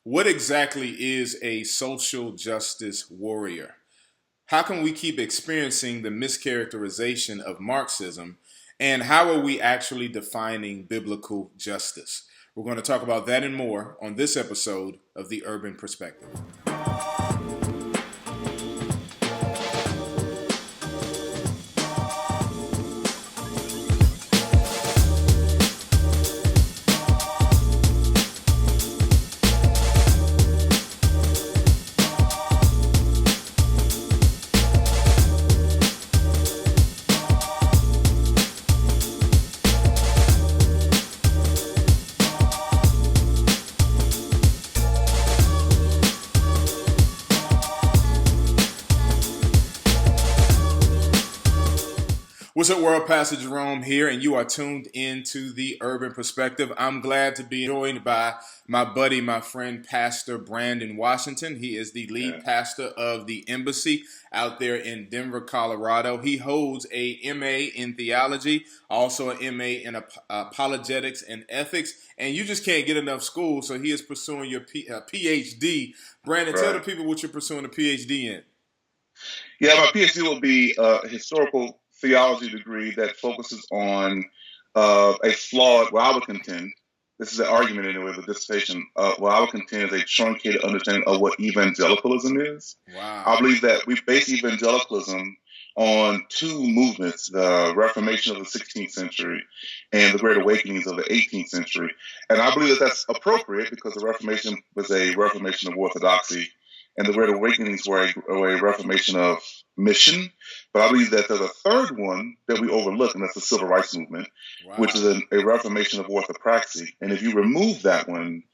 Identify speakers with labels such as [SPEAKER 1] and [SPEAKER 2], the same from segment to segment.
[SPEAKER 1] What exactly is a social justice warrior? How can we keep experiencing the mischaracterization of Marxism? And how are we actually defining biblical justice? We're going to talk about that and more on this episode of The Urban Perspective. What's up, world? Pastor Jerome here, and you are tuned into The Urban Perspective. I'm glad to be joined by my buddy, my friend, Pastor Brandon Washington. He is the lead pastor of the Embassy out there in Denver, Colorado. He holds a MA in theology, also an MA in apologetics and ethics, and you just can't get enough school, so he is pursuing your PhD. Brandon, tell the people what you're pursuing a PhD in.
[SPEAKER 2] Yeah, my PhD will be a historical theology degree that focuses on a flawed, what I would contend, this is an argument anyway, the dissertation, what I would contend is a truncated understanding of what evangelicalism is.
[SPEAKER 1] Wow.
[SPEAKER 2] I believe that we base evangelicalism on two movements, the Reformation of the 16th century and the Great Awakenings of the 18th century. And I believe that that's appropriate because the Reformation was a reformation of orthodoxy and the Great Awakenings were a reformation of mission. But I believe that there's a third one that we overlook, and that's the Civil Rights Movement, which is a reformation of orthopraxy. And if you remove that one,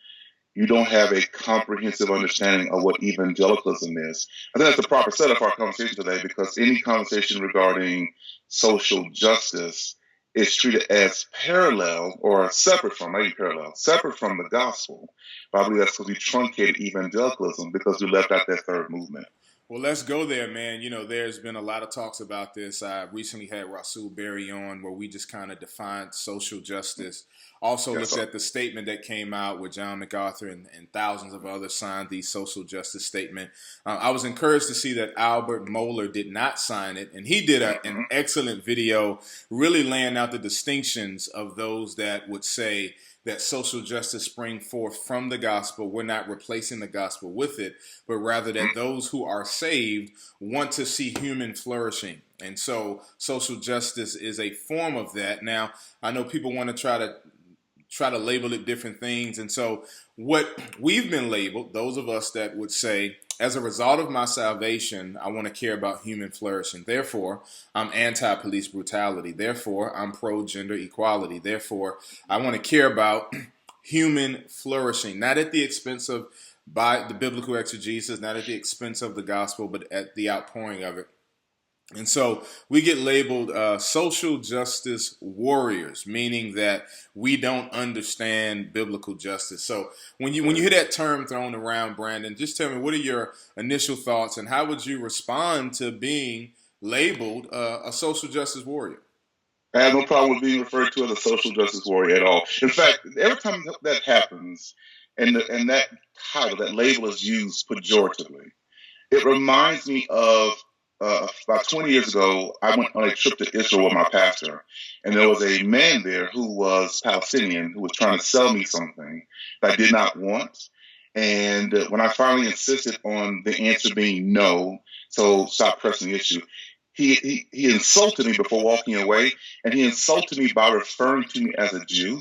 [SPEAKER 2] you don't have a comprehensive understanding of what evangelicalism is. I think that's the proper setup for our conversation today, because any conversation regarding social justice is treated as parallel or separate from, maybe parallel, separate from the gospel. But I believe that's because we truncated evangelicalism because we left out that third movement.
[SPEAKER 1] Well, let's go there, man. You know, there's been a lot of talks about this. I recently had Rasul Berry on where we just kind of defined social justice. Also looked at the statement that came out with John MacArthur and thousands of others signed the social justice statement. I was encouraged to see that Albert Mohler did not sign it, and he did an excellent video really laying out the distinctions of those that would say that social justice spring forth from the gospel. We're not replacing the gospel with it, but rather that those who are saved want to see human flourishing. And so social justice is a form of that. Now, I know people want to try to label it different things. And so what we've been labeled, those of us that would say, as a result of my salvation, I want to care about human flourishing. Therefore, I'm anti-police brutality. Therefore, I'm pro-gender equality. Therefore, I want to care about human flourishing, not at the expense of by the biblical exegesis, not at the expense of the gospel, but at the outpouring of it. And so we get labeled social justice warriors, meaning that we don't understand biblical justice. So when you hear that term thrown around, Brandon, just tell me, what are your initial thoughts and how would you respond to being labeled a social justice warrior?
[SPEAKER 2] I have no problem with being referred to as a social justice warrior at all. In fact, every time that happens and that title, that label is used pejoratively, it reminds me of about 20 years ago, I went on a trip to Israel with my pastor, and there was a man there who was Palestinian who was trying to sell me something that I did not want. And when I finally insisted on the answer being no, so stop pressing the issue, he insulted me before walking away, and he insulted me by referring to me as a Jew.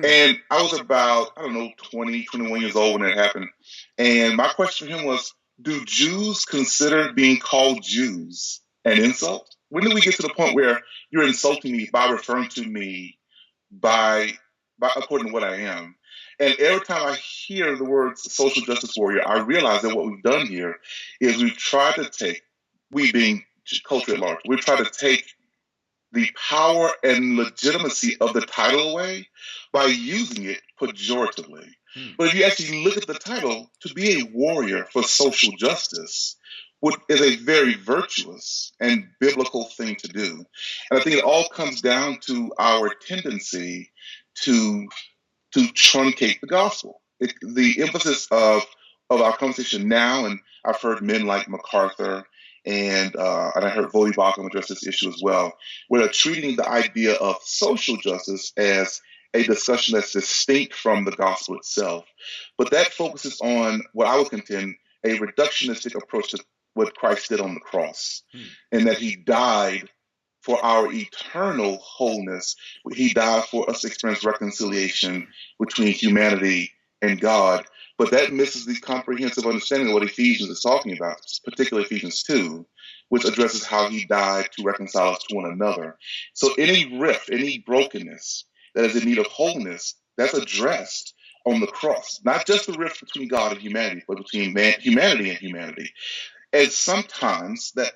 [SPEAKER 2] And I was about, 20, 21 years old when it happened. And my question for him was, do Jews consider being called Jews an insult? When do we get to the point where you're insulting me by referring to me by according to what I am? And every time I hear the words social justice warrior, I realize that what we've done here is we've tried to take, we being culture at large, we've tried to take the power and legitimacy of the title away by using it pejoratively. But if you actually look at the title, to be a warrior for social justice is a very virtuous and biblical thing to do. And I think it all comes down to our tendency to truncate the gospel. the emphasis of our conversation now, and I've heard men like MacArthur and I heard Voddie Baucham address this issue as well, where they're treating the idea of social justice as a discussion that's distinct from the gospel itself. But that focuses on what I would contend a reductionistic approach to what Christ did on the cross, and that he died for our eternal wholeness. He died for us to experience reconciliation between humanity and God. But that misses the comprehensive understanding of what Ephesians is talking about, particularly Ephesians 2, which addresses how he died to reconcile us to one another. So any rift, any brokenness that is in need of wholeness, that's addressed on the cross. Not just the rift between God and humanity, but between humanity and humanity. And sometimes that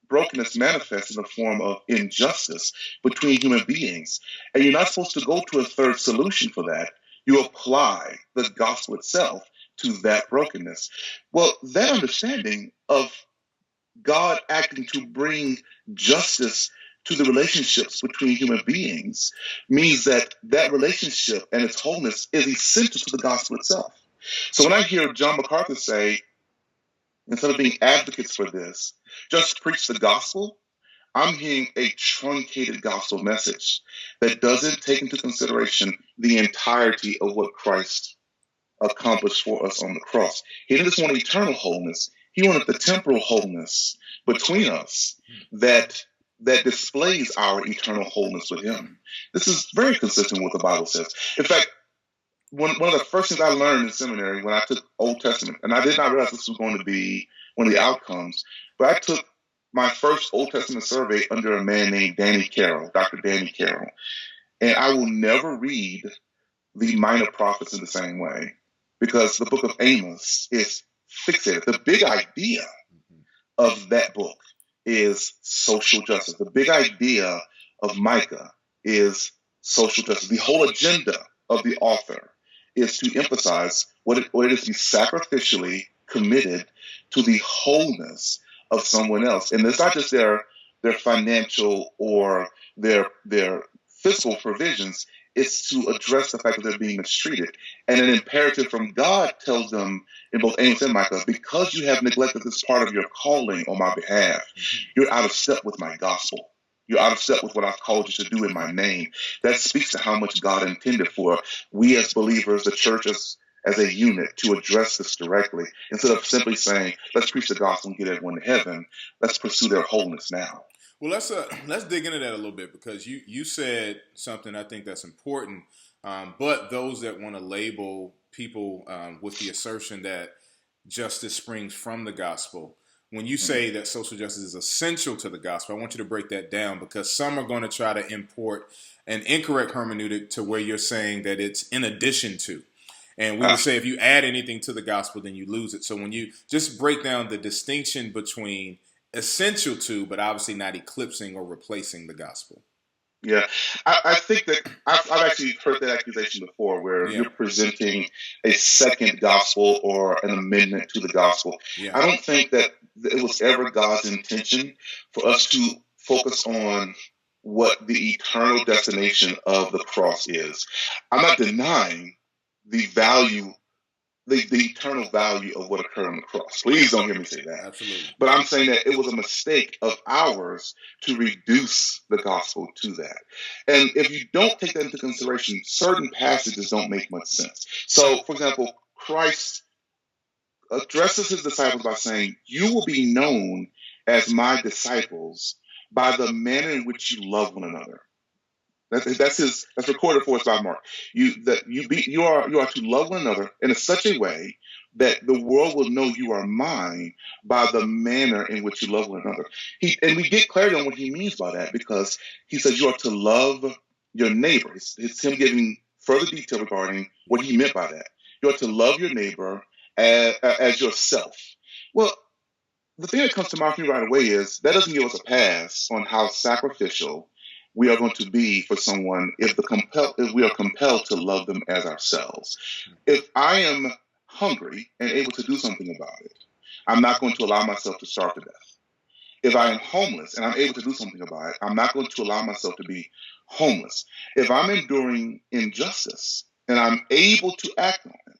[SPEAKER 2] brokenness manifests in the form of injustice between human beings. And you're not supposed to go to a third solution for that. You apply the gospel itself to that brokenness. Well, that understanding of God acting to bring justice to the relationships between human beings means that that relationship and its wholeness is essential to the gospel itself. So when I hear John MacArthur say, instead of being advocates for this, just preach the gospel, I'm hearing a truncated gospel message that doesn't take into consideration the entirety of what Christ accomplished for us on the cross. He didn't just want eternal wholeness, he wanted the temporal wholeness between us that displays our eternal wholeness with him. This is very consistent with what the Bible says. In fact, one of the first things I learned in seminary when I took Old Testament, and I did not realize this was going to be one of the outcomes, but I took my first Old Testament survey under a man named Danny Carroll, Dr. Danny Carroll. And I will never read the minor prophets in the same way because the book of Amos is fixated. The big idea of that book is social justice. The big idea of Micah is social justice. The whole agenda of the author is to emphasize what it is to be sacrificially committed to the wholeness of someone else. And it's not just their financial or their physical provisions, it's to address the fact that they're being mistreated. And an imperative from God tells them in both Amos and Micah, because you have neglected this part of your calling on my behalf, you're out of step with my gospel. You're out of step with what I've called you to do in my name. That speaks to how much God intended for we as believers, the church as a unit, to address this directly. Instead of simply saying, let's preach the gospel and get everyone to heaven, let's pursue their wholeness now.
[SPEAKER 1] Well, let's dig into that a little bit because you said something I think that's important. But those that want to label people with the assertion that justice springs from the gospel, when you say that social justice is essential to the gospel, I want you to break that down because some are going to try to import an incorrect hermeneutic to where you're saying that it's in addition to. And we would say if you add anything to the gospel, then you lose it. So when you just break down the distinction between essential to, but obviously not eclipsing or replacing the gospel.
[SPEAKER 2] Yeah, I think that I've actually heard that accusation before where you're presenting a second gospel or an amendment to the gospel. I don't think that it was ever God's intention for us to focus on what the eternal destination of the cross is. I'm not denying the value, the eternal value of what occurred on the cross. Please don't hear me say that.
[SPEAKER 1] Absolutely.
[SPEAKER 2] But I'm saying that it was a mistake of ours to reduce the gospel to that. And if you don't take that into consideration, certain passages don't make much sense. So, for example, Christ addresses his disciples by saying, you will be known as my disciples by the manner in which you love one another. That's recorded for us by Mark. You are to love one another in such a way that the world will know you are mine by the manner in which you love one another. And we get clarity on what he means by that because he says you are to love your neighbor. It's him giving further detail regarding what he meant by that. You are to love your neighbor as yourself. Well, the thing that comes to mind for me right away is that doesn't give us a pass on how sacrificial we are going to be for someone if we are compelled to love them as ourselves. If I am hungry and able to do something about it, I'm not going to allow myself to starve to death. If I am homeless and I'm able to do something about it, I'm not going to allow myself to be homeless. If I'm enduring injustice and I'm able to act on it,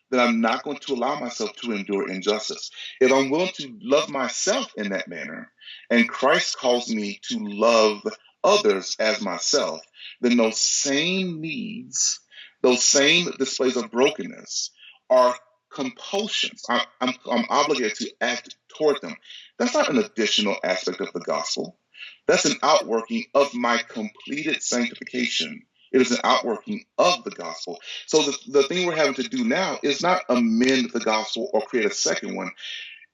[SPEAKER 2] then I'm not going to allow myself to endure injustice. If I'm willing to love myself in that manner, and Christ calls me to love others as myself, then those same needs, those same displays of brokenness are compulsions. I'm obligated to act toward them. That's not an additional aspect of the gospel. That's an outworking of my completed sanctification. It is an outworking of the gospel. So the thing we're having to do now is not amend the gospel or create a second one.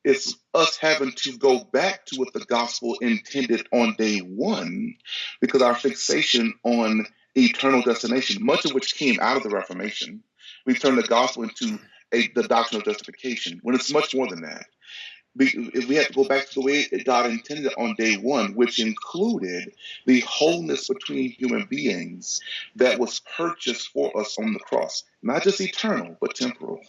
[SPEAKER 2] It's us having to go back to what the gospel intended on day one, because our fixation on eternal destination, much of which came out of the Reformation, we turned the gospel into the doctrine of justification, when it's much more than that. If we have to go back to the way God intended it on day one, which included the wholeness between human beings that was purchased for us on the cross, not just eternal, but temporal.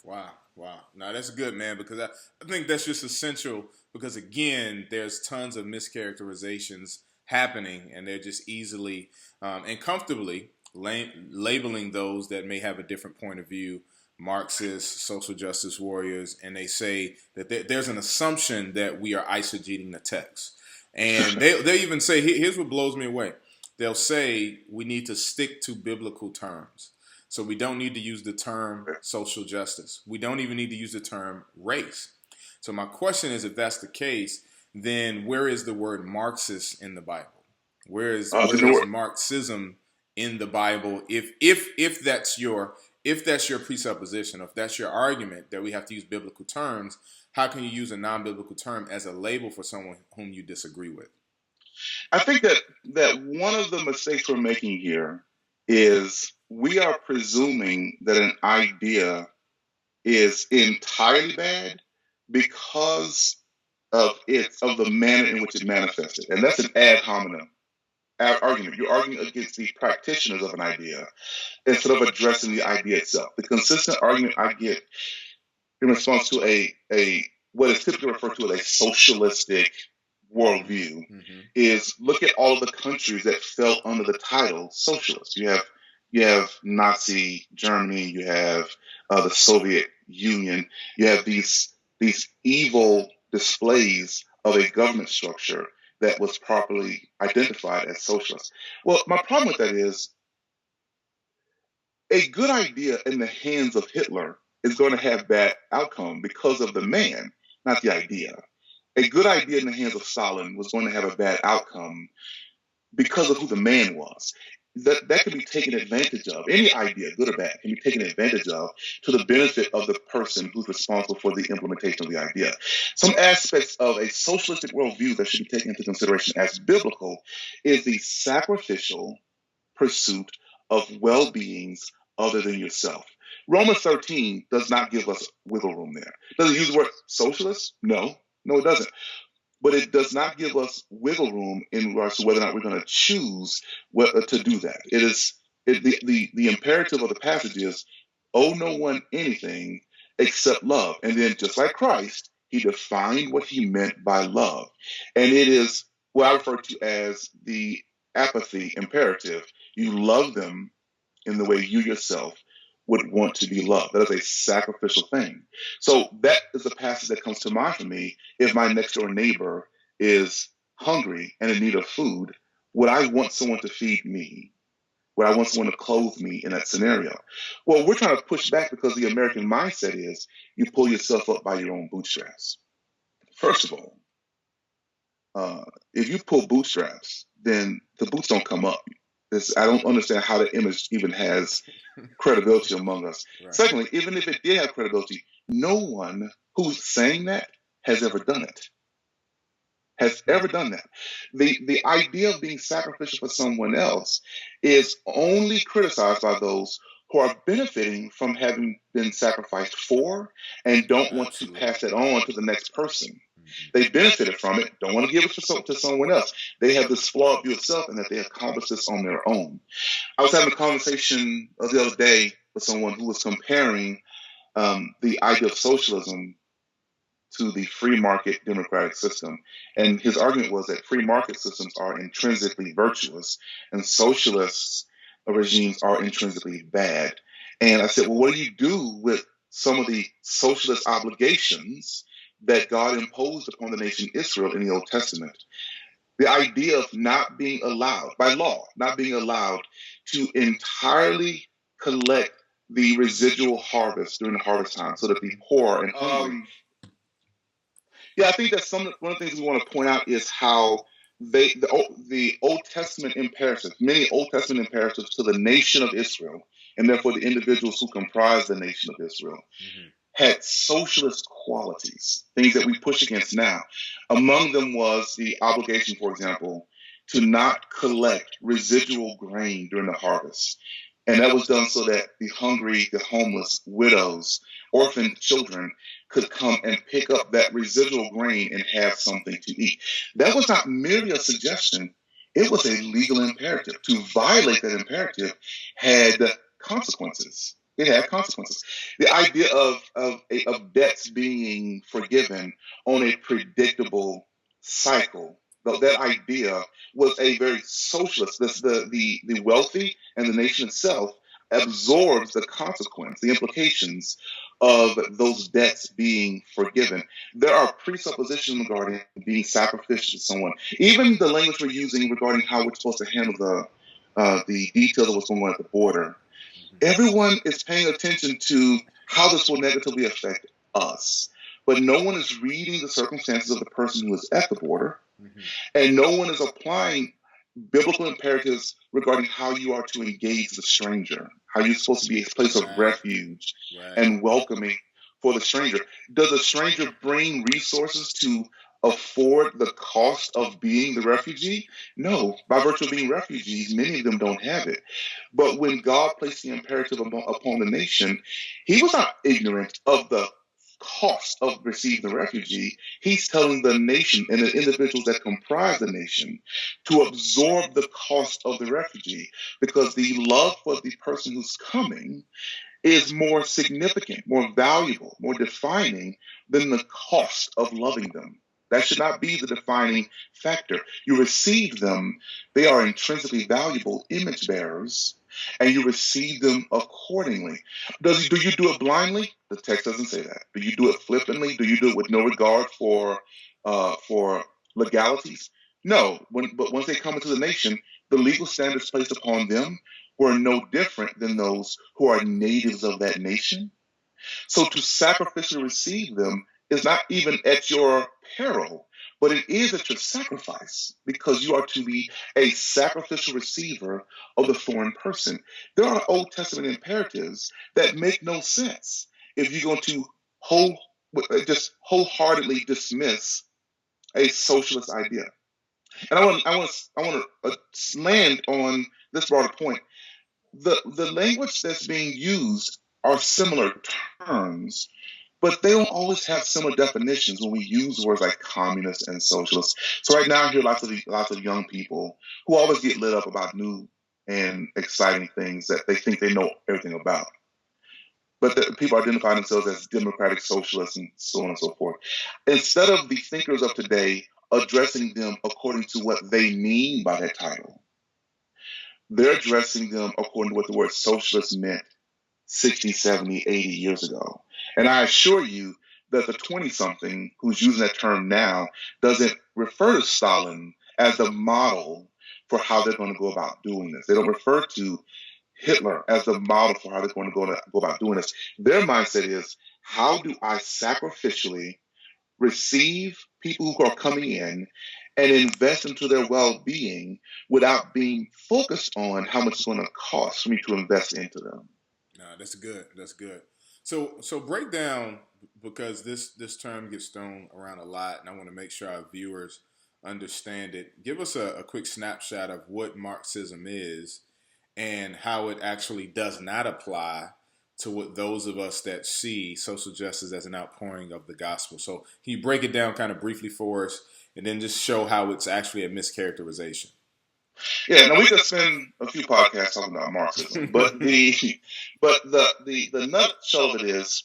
[SPEAKER 1] Wow. Wow. Now that's good, man, because I think that's just essential because, again, there's tons of mischaracterizations happening and they're just easily and comfortably labeling those that may have a different point of view, Marxists, social justice warriors, and they say that there's an assumption that we are eisegeting the text. And they even say, here's what blows me away. They'll say we need to stick to biblical terms. So we don't need to use the term social justice. We don't even need to use the term race. So my question is, if that's the case, then where is the word Marxist in the Bible? Where is Marxism in the Bible? If that's your presupposition, if that's your argument that we have to use biblical terms, how can you use a non-biblical term as a label for someone whom you disagree with?
[SPEAKER 2] I think that one of the mistakes we're making here is we are presuming that an idea is entirely bad because of the manner in which it manifested. And that's an ad hominem argument. You're arguing against the practitioners of an idea instead of addressing the idea itself. The consistent argument I get in response to a what is typically referred to as a socialistic worldview is look at all of the countries that fell under the title socialist. You have Nazi Germany, you have the Soviet Union, you have these evil displays of a government structure that was properly identified as socialist. Well, my problem with that is a good idea in the hands of Hitler is going to have bad outcome because of the man, not the idea. A good idea in the hands of Stalin was going to have a bad outcome because of who the man was. That can be taken advantage of. Any idea, good or bad, can be taken advantage of to the benefit of the person who's responsible for the implementation of the idea. Some aspects of a socialistic worldview that should be taken into consideration as biblical is the sacrificial pursuit of well-beings other than yourself. Romans 13 does not give us wiggle room there. Does it use the word socialist? No, it doesn't. But it does not give us wiggle room in regards to whether or not we're going to choose to do that. The imperative of the passage is, owe no one anything except love. And then just like Christ, he defined what he meant by love. And it is what I refer to as the apathy imperative. You love them in the way you yourself would want to be loved. That is a sacrificial thing. So that is a passage that comes to mind for me. If my next door neighbor is hungry and in need of food, would I want someone to feed me? Would I want someone to clothe me in that scenario? Well, we're trying to push back because the American mindset is you pull yourself up by your own bootstraps. First of all, if you pull bootstraps, then the boots don't come up. I don't understand how the image even has credibility among us. Right. Secondly, even if it did have credibility, no one who's saying that has ever done it. The idea of being sacrificial for someone else is only criticized by those who are benefiting from having been sacrificed for and don't want to pass that on to the next person. They benefited from it, don't want to give it to someone else. They have this flawed view of self and that they accomplish this on their own. I was having a conversation the other day with someone who was comparing the idea of socialism to the free market democratic system. And his argument was that free market systems are intrinsically virtuous and socialist regimes are intrinsically bad. And I said, well, what do you do with some of the socialist obligations that God imposed upon the nation Israel in the Old Testament. The idea of not being allowed, by law, not being allowed to entirely collect the residual harvest during the harvest time so that the poor and hungry. Yeah, I think that's one of the things we want to point out is how the Old Testament imperatives, many Old Testament imperatives to the nation of Israel, and therefore the individuals who comprise the nation of Israel, had socialist qualities, things that we push against now. Among them was the obligation, for example, to not collect residual grain during the harvest. And that was done so that the hungry, the homeless, widows, orphaned children could come and pick up that residual grain and have something to eat. That was not merely a suggestion. It was a legal imperative. To violate that imperative had consequences. It had consequences. The idea of debts being forgiven on a predictable cycle, that idea was a very socialist. The wealthy and the nation itself absorbs the consequence, the implications of those debts being forgiven. There are presuppositions regarding being sacrificial to someone. Even the language we're using regarding how we're supposed to handle the details of what's going on at the border. Everyone is paying attention to how this will negatively affect us, but no one is reading the circumstances of the person who is at the border, and no one is applying biblical imperatives regarding how you are to engage the stranger, how you're supposed to be a place of refuge and welcoming for the stranger. Does a stranger bring resources to afford the cost of being the refugee? No. By virtue of being refugees, many of them don't have it. But when God placed the imperative upon the nation, he was not ignorant of the cost of receiving the refugee. He's telling the nation and the individuals that comprise the nation to absorb the cost of the refugee, because the love for the person who's coming is more significant, more valuable, more defining than the cost of loving them. That should not be the defining factor. You receive them, they are intrinsically valuable image bearers, and you receive them accordingly. Do you do it blindly? The text doesn't say that. Do you do it flippantly? Do you do it with no regard for legalities? No. But once they come into the nation, the legal standards placed upon them were no different than those who are natives of that nation. So to sacrificially receive them is not even at your peril, but it is at your sacrifice, because you are to be a sacrificial receiver of the foreign person. There are Old Testament imperatives that make no sense if you're going to just wholeheartedly dismiss a socialist idea. And I want to land on this broader point. The language that's being used are similar terms, but they don't always have similar definitions when we use words like communist and socialist. So right now I hear lots of young people who always get lit up about new and exciting things that they think they know everything about. But people identify themselves as democratic socialists and so on and so forth. Instead of the thinkers of today addressing them according to what they mean by that title, they're addressing them according to what the word socialist meant 60, 70, 80 years ago. And I assure you that the 20-something who's using that term now doesn't refer to Stalin as the model for how they're going to go about doing this. They don't refer to Hitler as the model for how they're going to go about doing this. Their mindset is, how do I sacrificially receive people who are coming in and invest into their well-being without being focused on how much it's going to cost for me to invest into them?
[SPEAKER 1] No, that's good. That's good. So break down, because this term gets thrown around a lot, and I want to make sure our viewers understand it. Give us a quick snapshot of what Marxism is and how it actually does not apply to what those of us that see social justice as an outpouring of the gospel. So can you break it down kind of briefly for us, and then just show how it's actually a mischaracterization?
[SPEAKER 2] Yeah, now we could spend a few podcasts talking about Marxism, but the nutshell of it is,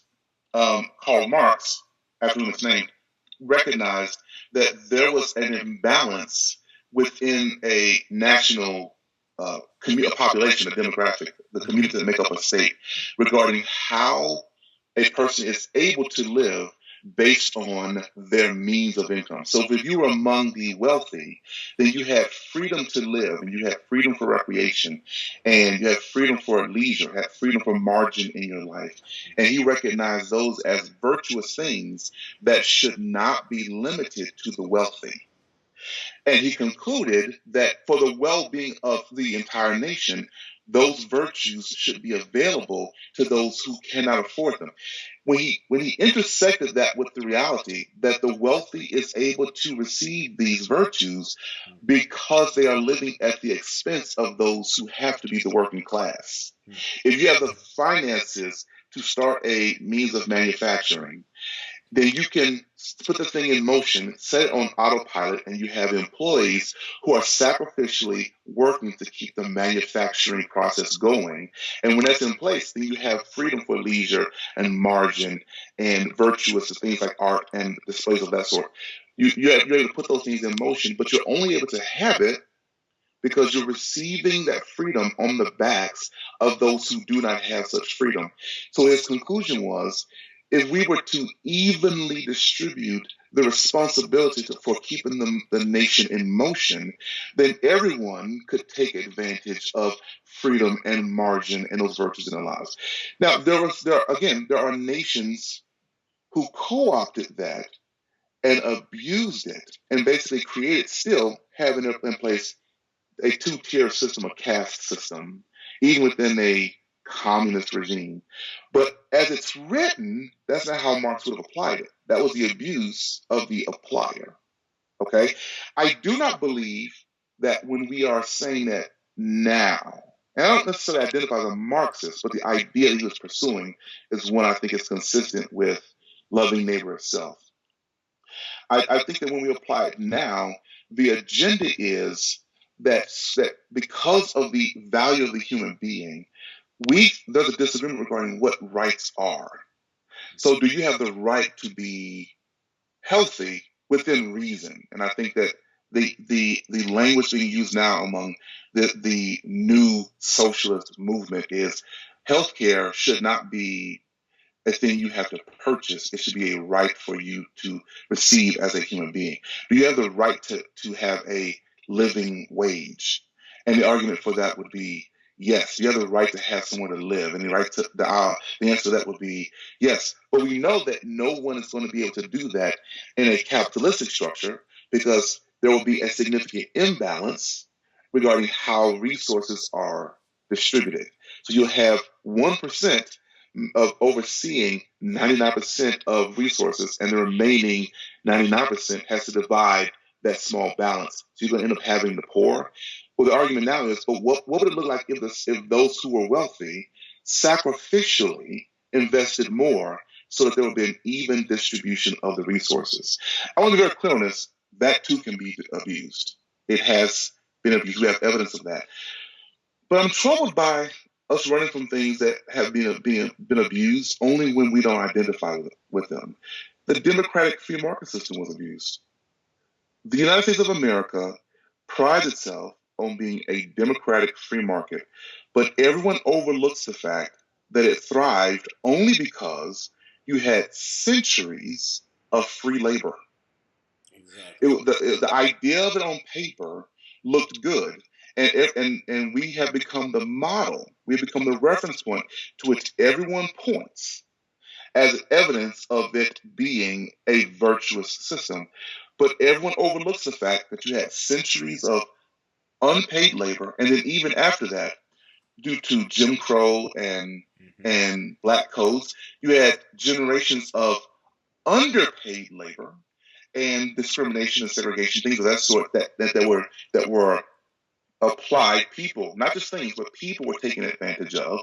[SPEAKER 2] Karl Marx, after whom it's named, recognized that there was an imbalance within a national a population, a demographic, the community that make up a state, regarding how a person is able to live based on their means of income. So if you were among the wealthy, then you had freedom to live, and you had freedom for recreation, and you had freedom for leisure, had freedom for margin in your life. And he recognized those as virtuous things that should not be limited to the wealthy. And he concluded that for the well-being of the entire nation, those virtues should be available to those who cannot afford them. When he intersected that with the reality that the wealthy is able to receive these virtues because they are living at the expense of those who have to be the working class. If you have the finances to start a means of manufacturing, then you can put the thing in motion, set it on autopilot, and you have employees who are sacrificially working to keep the manufacturing process going. And when that's in place, then you have freedom for leisure and margin and virtuous things like art and displays of that sort. You're able to put those things in motion, but you're only able to have it because you're receiving that freedom on the backs of those who do not have such freedom. So his conclusion was, if we were to evenly distribute the responsibility for keeping the nation in motion, then everyone could take advantage of freedom and margin and those virtues in their lives. Now, there are nations who co-opted that and abused it and basically created, still having it in place, a two-tier system, a caste system, even within a communist regime. But as it's written, that's not how Marx would have applied it. That was the abuse of the applier. Okay? I do not believe that when we are saying that now, and I don't necessarily identify as a Marxist, but the idea that he was pursuing is one I think is consistent with loving neighbor as self. I think that when we apply it now, the agenda is that because of the value of the human being, there's a disagreement regarding what rights are. So do you have the right to be healthy within reason? And I think that the language being used now among the new socialist movement is healthcare should not be a thing you have to purchase. It should be a right for you to receive as a human being. Do you have the right to have a living wage? And the argument for that would be yes. You have the right to have somewhere to live, and the answer to that would be yes. But we know that no one is going to be able to do that in a capitalistic structure because there will be a significant imbalance regarding how resources are distributed. So you'll have 1% of overseeing 99% of resources, and the remaining 99% has to divide that small balance. So you're going to end up having the poor. Well, the argument now is, but what would it look like if those who were wealthy sacrificially invested more so that there would be an even distribution of the resources? I want to be very clear on this. That too can be abused. It has been abused. We have evidence of that. But I'm troubled by us running from things that have been abused only when we don't identify with them. The democratic free market system was abused. The United States of America prides itself on being a democratic free market, but everyone overlooks the fact that it thrived only because you had centuries of free labor. Exactly. The idea of it on paper looked good. And we have become the model. We've become the reference point to which everyone points as evidence of it being a virtuous system. But everyone overlooks the fact that you had centuries of unpaid labor, and then even after that, due to Jim Crow and black codes, you had generations of underpaid labor and discrimination and segregation, things of that sort that were applied. People, not just things, but people were taken advantage of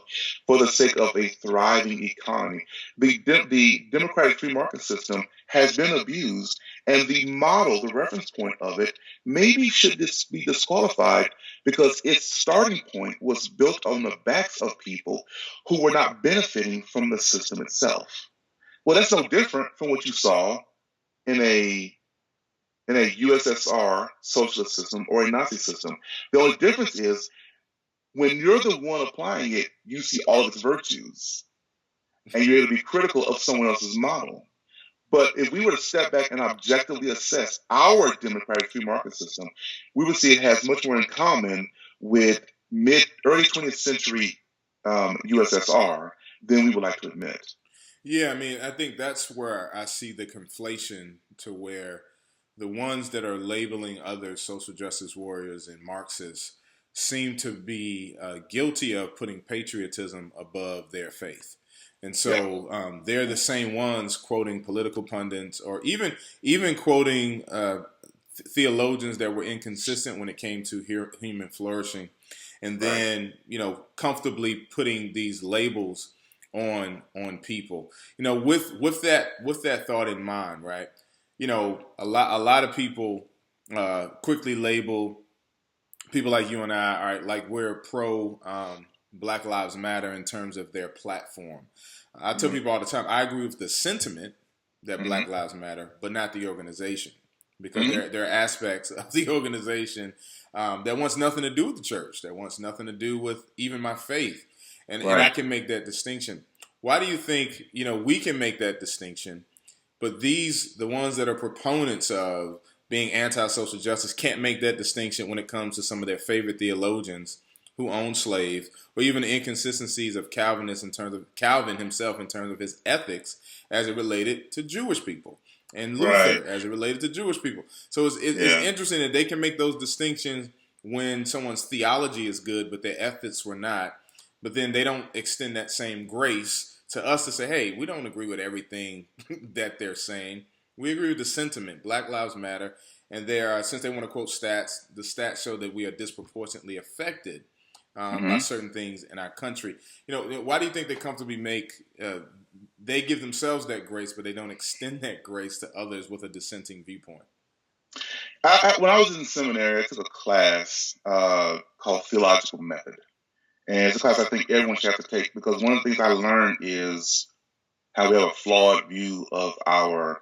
[SPEAKER 2] for the sake of a thriving economy. The democratic free market system has been abused, and the model, the reference point of it, maybe should be disqualified because its starting point was built on the backs of people who were not benefiting from the system itself. Well, that's no different from what you saw in a USSR socialist system or a Nazi system. The only difference is when you're the one applying it, you see all of its virtues. and you're able to be critical of someone else's model. But if we were to step back and objectively assess our democratic free market system, we would see it has much more in common with early 20th century USSR than we would like to admit.
[SPEAKER 1] Yeah, I mean, I think that's where I see the conflation to where the ones that are labeling other social justice warriors and Marxists seem to be guilty of putting patriotism above their faith. And so they're the same ones quoting political pundits or even quoting theologians that were inconsistent when it came to human flourishing, and then comfortably putting these labels on people. With that thought in mind, right? A lot of people quickly label people like you and I, all right, like we're pro Black Lives Matter in terms of their platform. I tell people all the time, I agree with the sentiment that Black Lives Matter, but not the organization, because there are aspects of the organization that wants nothing to do with the church, that wants nothing to do with even my faith, and I can make that distinction. Why do you think we can make that distinction, but the ones that are proponents of being anti-social justice can't make that distinction when it comes to some of their favorite theologians who owned slaves, or even the inconsistencies of Calvin himself in terms of his ethics as it related to Jewish people, and Luther as it related to Jewish people. So it's interesting that they can make those distinctions when someone's theology is good, but their ethics were not. But then they don't extend that same grace to us to say, hey, we don't agree with everything that they're saying. We agree with the sentiment, Black Lives Matter, and since they want to quote stats, the stats show that we are disproportionately affected by certain things in our country. Why do you think they comfortably they give themselves that grace, but they don't extend that grace to others with a dissenting viewpoint?
[SPEAKER 2] When I was in seminary, I took a class called Theological Method. And it's a class I think everyone should have to take, because one of the things I learned is how we have a flawed view of our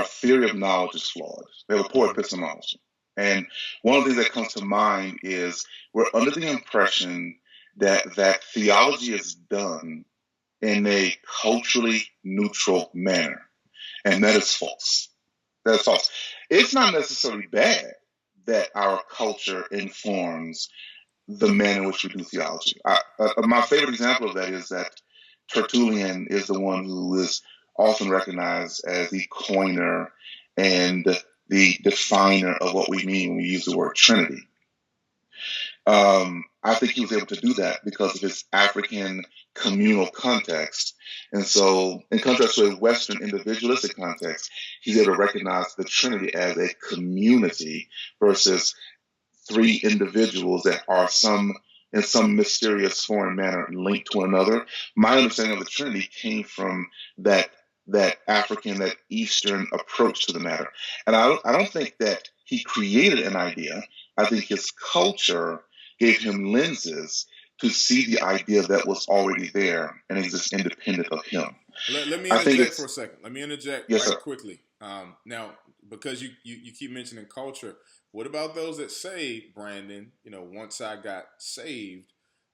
[SPEAKER 2] theory of knowledge is flawed. We have a poor epistemology. And one of the things that comes to mind is we're under the impression that theology is done in a culturally neutral manner. And that is false. That is false. It's not necessarily bad that our culture informs the manner in which we do theology. My favorite example of that is that Tertullian is the one who is often recognized as the coiner and the definer of what we mean when we use the word Trinity. I think he was able to do that because of his African communal context. And so, in contrast to a Western individualistic context, he's able to recognize the Trinity as a community versus three individuals that are in some mysterious foreign manner linked to one another. My understanding of the Trinity came from that African, that Eastern approach to the matter. And I don't think that he created an idea. I think his culture gave him lenses to see the idea that was already there and exists independent of him.
[SPEAKER 1] Let me interject for a second. Let me interject quickly. Now, because you keep mentioning culture, what about those that say, Brandon, once I got saved,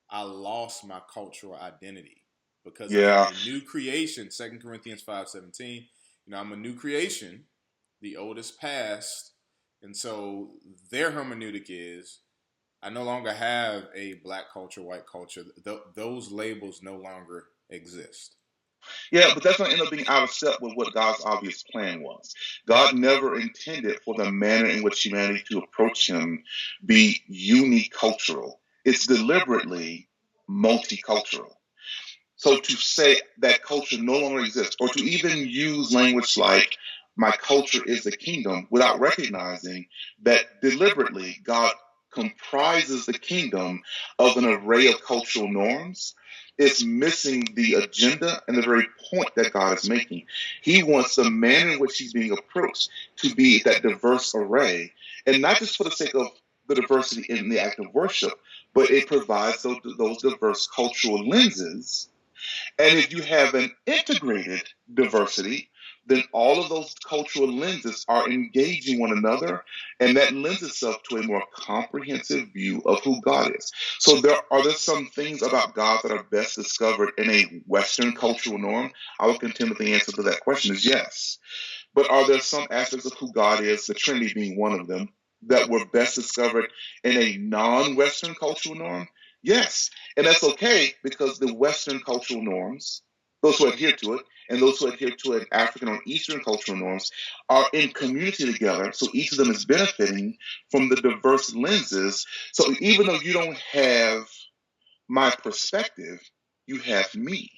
[SPEAKER 1] I lost my cultural identity because I'm a new creation, 2 Corinthians 5:17. I'm a new creation, the old is past. And so their hermeneutic is, I no longer have a black culture, white culture. Those labels no longer exist.
[SPEAKER 2] Yeah, but that's going to end up being out of step with what God's obvious plan was. God never intended for the manner in which humanity to approach him be unicultural. It's deliberately multicultural. So to say that culture no longer exists, or to even use language like my culture is the kingdom without recognizing that deliberately God comprises the kingdom of an array of cultural norms, it's missing the agenda and the very point that God is making. He wants the manner in which he's being approached to be that diverse array, and not just for the sake of the diversity in the act of worship, but it provides those diverse cultural lenses. And if you have an integrated diversity, then all of those cultural lenses are engaging one another, and that lends itself to a more comprehensive view of who God is. So there some things about God that are best discovered in a Western cultural norm? I would contend that the answer to that question is yes. But are there some aspects of who God is, the Trinity being one of them, that were best discovered in a non-Western cultural norm? Yes. And that's okay, because the Western cultural norms, those who adhere to it, and those who adhere to it, African or Eastern cultural norms, are in community together. So each of them is benefiting from the diverse lenses. So even though you don't have my perspective, you have me.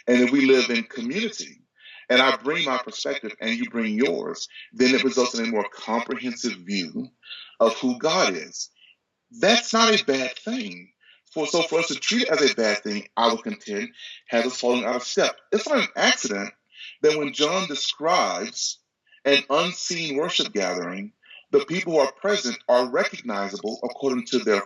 [SPEAKER 2] And if we live in community, and I bring my perspective and you bring yours, then it results in a more comprehensive view of who God is. That's not a bad thing. For us to treat it as a bad thing, I would contend, has us falling out of step. It's not an accident that when John describes an unseen worship gathering, the people who are present are recognizable according to their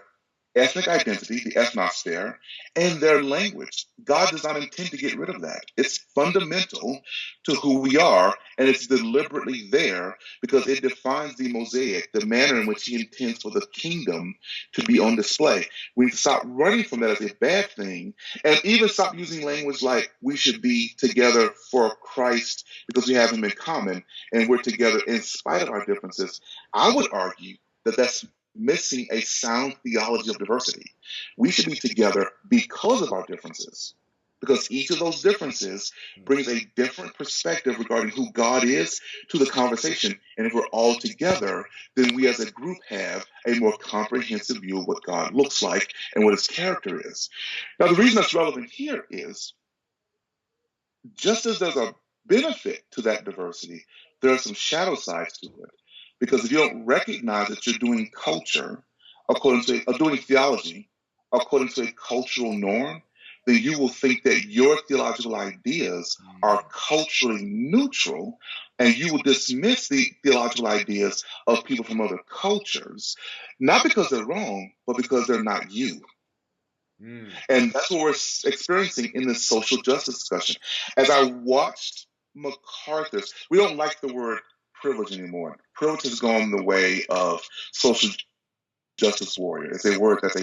[SPEAKER 2] ethnic identity, the ethnos there, and their language. God does not intend to get rid of that. It's fundamental to who we are, and it's deliberately there because it defines the mosaic, the manner in which he intends for the kingdom to be on display. We need to stop running from that as a bad thing, and even stop using language like we should be together for Christ because we have him in common, and we're together in spite of our differences. I would argue that that's missing a sound theology of diversity. We should be together because of our differences, because each of those differences brings a different perspective regarding who God is to the conversation. And if we're all together, then we as a group have a more comprehensive view of what God looks like and what his character is. Now, the reason that's relevant here is just as there's a benefit to that diversity, there are some shadow sides to it. Because if you don't recognize that you're doing culture doing theology according to a cultural norm, then you will think that your theological ideas are culturally neutral, and you will dismiss the theological ideas of people from other cultures, not because they're wrong, but because they're not you. And that's what we're experiencing in this social justice discussion. As I watched MacArthur's, we don't like the word privilege anymore. Privilege has gone the way of social justice warrior. It's a word that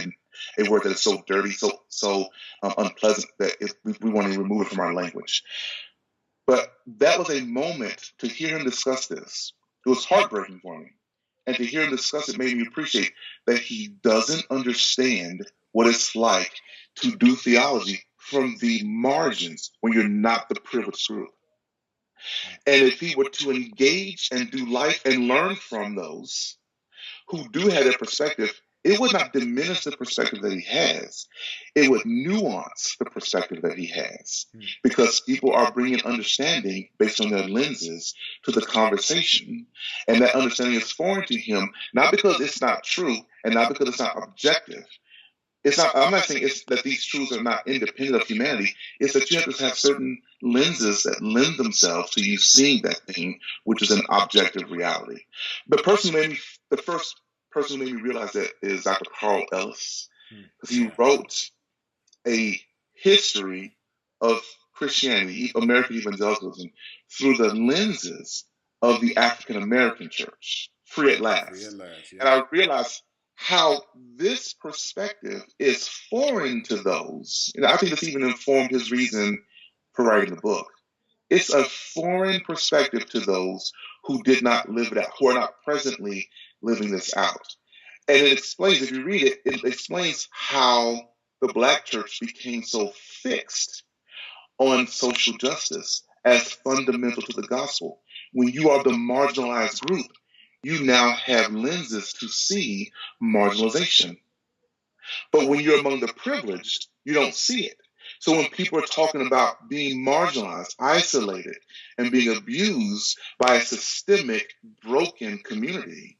[SPEAKER 2] is so dirty, so unpleasant that we want to remove it from our language. But that was a moment to hear him discuss this. It was heartbreaking for me. And to hear him discuss it made me appreciate that he doesn't understand what it's like to do theology from the margins when you're not the privileged group. And if he were to engage and do life and learn from those who do have that perspective, it would not diminish the perspective that he has. It would nuance the perspective that he has, because people are bringing understanding based on their lenses to the conversation, and that understanding is foreign to him, not because it's not true and not because it's not objective. I'm not saying it's that these truths are not independent of humanity. It's that you have to have certain lenses that lend themselves to you seeing that thing, which is an objective reality. The first person who made me realize that is Dr. Carl Ellis, because he wrote a history of Christianity, American evangelicalism, through the lenses of the African American church, free at last. Yeah. And I realized how this perspective is foreign to those, and I think this even informed his reason for writing the book. It's a foreign perspective to those who did not live it out, who are not presently living this out. And it explains, if you read it, it explains how the Black church became so fixed on social justice as fundamental to the gospel. When you are the marginalized group, you now have lenses to see marginalization. But when you're among the privileged, you don't see it. So when people are talking about being marginalized, isolated, and being abused by a systemic, broken community,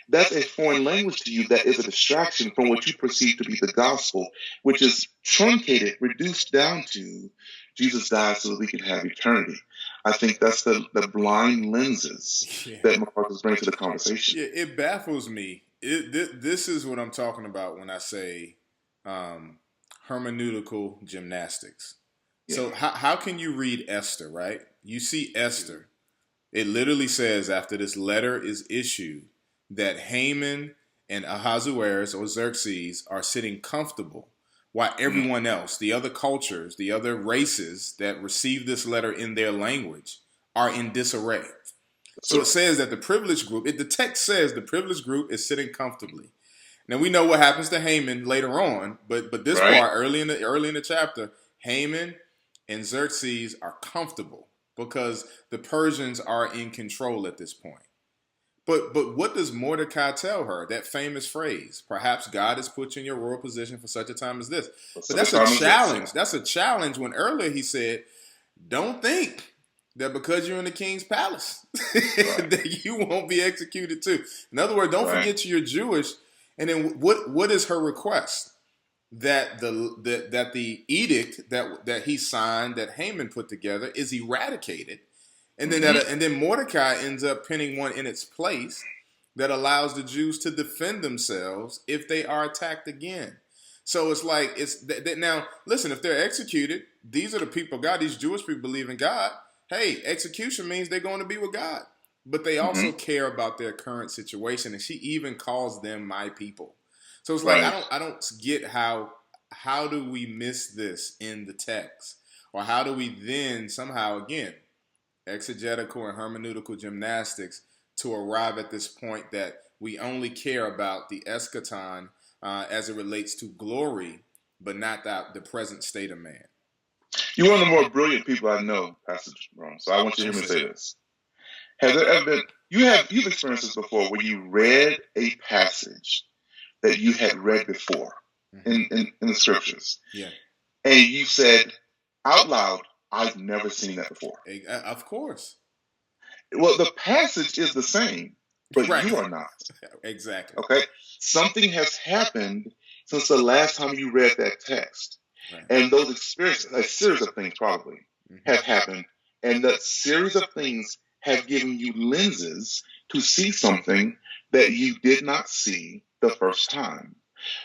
[SPEAKER 2] that's a foreign language to you that is a distraction from what you perceive to be the gospel, which is truncated, reduced down to Jesus died so that we can have eternity. I think that's the blind lenses that MacArthur's bringing to the conversation.
[SPEAKER 1] Yeah, it baffles me. This is what I'm talking about when I say hermeneutical gymnastics.
[SPEAKER 2] Yeah.
[SPEAKER 1] So how can you read Esther, right? You see Esther. It literally says after this letter is issued that Haman and Ahasuerus or Xerxes are sitting comfortable while
[SPEAKER 2] Mhm.
[SPEAKER 1] everyone else, the other cultures, the other races that receive this letter in their language are in disarray. So it
[SPEAKER 2] So,
[SPEAKER 1] says that the privileged group, the text says the privileged group is sitting comfortably. Now we know what happens to Haman later on, but this
[SPEAKER 2] right?
[SPEAKER 1] part early in the chapter, Haman and Xerxes are comfortable because the Persians are in control at this point. But what does Mordecai tell her? That famous phrase, perhaps God has put you in your royal position for such a time as this.
[SPEAKER 2] For
[SPEAKER 1] But
[SPEAKER 2] such a
[SPEAKER 1] that's a
[SPEAKER 2] time as this,
[SPEAKER 1] challenge.
[SPEAKER 2] yeah.
[SPEAKER 1] That's a challenge when earlier he said, don't think that because you're in the king's palace
[SPEAKER 2] Right,
[SPEAKER 1] that you won't be executed too. In other words, don't
[SPEAKER 2] right.
[SPEAKER 1] forget you're Jewish. And then what is her request? That the edict that he signed, that Haman put together, is eradicated, and then
[SPEAKER 2] Hmm.
[SPEAKER 1] Mordecai ends up penning one in its place that allows the Jews to defend themselves if they are attacked again. So it's like now. Listen, if they're executed, these are the people of God. These Jewish people believe in God. Hey, execution means they're going to be with God, but they
[SPEAKER 2] Hmm.
[SPEAKER 1] also care about their current situation, and she even calls them my people. So it's like
[SPEAKER 2] Right.
[SPEAKER 1] I don't get how do we miss this in the text, or how do we then somehow again exegetical and hermeneutical gymnastics to arrive at this point that we only care about the eschaton as it relates to glory, but not the present state of man.
[SPEAKER 2] You're one of the more brilliant people I know, Pastor Jerome. So I want you to hear me
[SPEAKER 1] Appreciate
[SPEAKER 2] say
[SPEAKER 1] it.
[SPEAKER 2] this. Has there ever been you've experienced this before where you read a passage that you had read before
[SPEAKER 1] Mm-hmm.
[SPEAKER 2] in the scriptures,
[SPEAKER 1] Yeah.
[SPEAKER 2] and you said out loud, I've never seen that before.
[SPEAKER 1] Of course.
[SPEAKER 2] Well, the passage is the same, but
[SPEAKER 1] Right.
[SPEAKER 2] you are not.
[SPEAKER 1] Exactly.
[SPEAKER 2] Okay? Something has happened since the last time you read that text.
[SPEAKER 1] Right.
[SPEAKER 2] And those experiences, a series of things probably,
[SPEAKER 1] Mm-hmm.
[SPEAKER 2] have happened. And that series of things have given you lenses to see something that you did not see the first time.